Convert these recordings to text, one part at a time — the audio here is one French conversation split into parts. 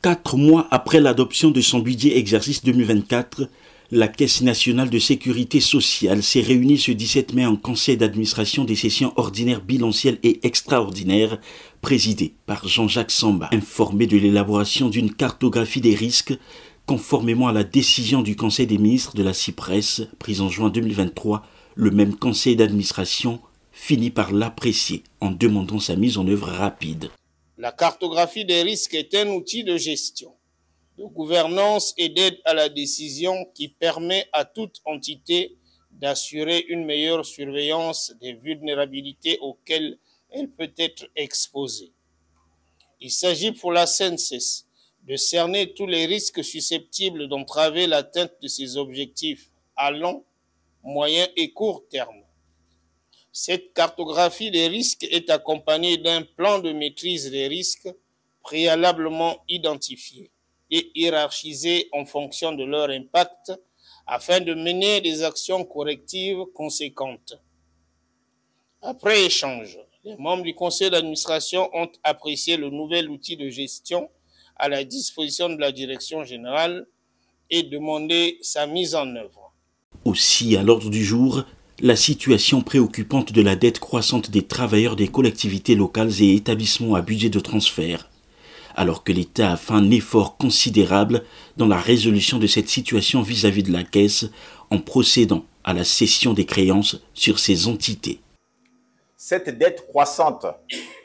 4 mois après l'adoption de son budget exercice 2024, la Caisse nationale de sécurité sociale s'est réunie ce 17 mai en conseil d'administration des sessions ordinaires, bilancielles et extraordinaires, présidée par Jean-Jacques Samba, informé de l'élaboration d'une cartographie des risques, conformément à la décision du Conseil des ministres de la CIPRES, prise en juin 2023, le même conseil d'administration finit par l'apprécier en demandant sa mise en œuvre rapide. La cartographie des risques est un outil de gestion, de gouvernance et d'aide à la décision qui permet à toute entité d'assurer une meilleure surveillance des vulnérabilités auxquelles elle peut être exposée. Il s'agit pour la CNSS de cerner tous les risques susceptibles d'entraver l'atteinte de ses objectifs à long, moyen et court terme. Cette cartographie des risques est accompagnée d'un plan de maîtrise des risques préalablement identifié et hiérarchisé en fonction de leur impact afin de mener des actions correctives conséquentes. Après échange, les membres du conseil d'administration ont apprécié le nouvel outil de gestion à la disposition de la direction générale et demandé sa mise en œuvre. Aussi, à l'ordre du jour, la situation préoccupante de la dette croissante des travailleurs des collectivités locales et établissements à budget de transfert, alors que l'État a fait un effort considérable dans la résolution de cette situation vis-à-vis de la Caisse en procédant à la cession des créances sur ces entités. Cette dette croissante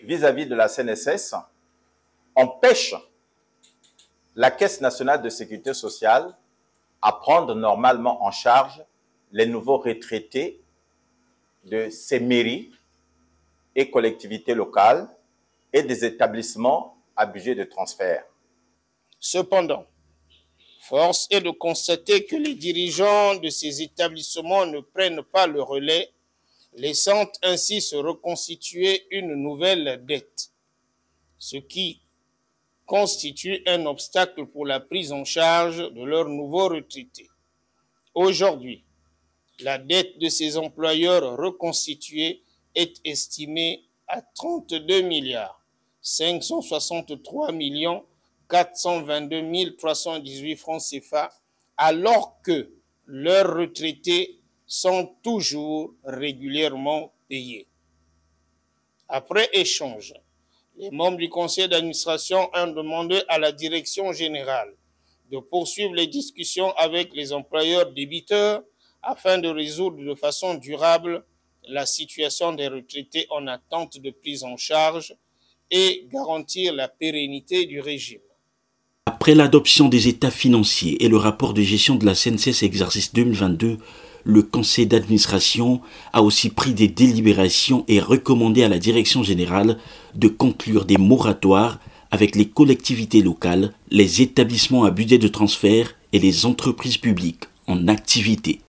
vis-à-vis de la CNSS empêche la Caisse nationale de sécurité sociale à prendre normalement en charge les nouveaux retraités de ces mairies et collectivités locales et des établissements à budget de transfert. Cependant, force est de constater que les dirigeants de ces établissements ne prennent pas le relais, laissant ainsi se reconstituer une nouvelle dette, ce qui constitue un obstacle pour la prise en charge de leurs nouveaux retraités. Aujourd'hui, la dette de ces employeurs reconstitués est estimée à 32 milliards 563 422 318 francs CFA, alors que leurs retraités sont toujours régulièrement payés. Après échange, les membres du conseil d'administration ont demandé à la direction générale de poursuivre les discussions avec les employeurs débiteurs afin de résoudre de façon durable la situation des retraités en attente de prise en charge et garantir la pérennité du régime. Après l'adoption des états financiers et le rapport de gestion de la CNSS exercice 2022, le conseil d'administration a aussi pris des délibérations et recommandé à la direction générale de conclure des moratoires avec les collectivités locales, les établissements à budget de transfert et les entreprises publiques en activité.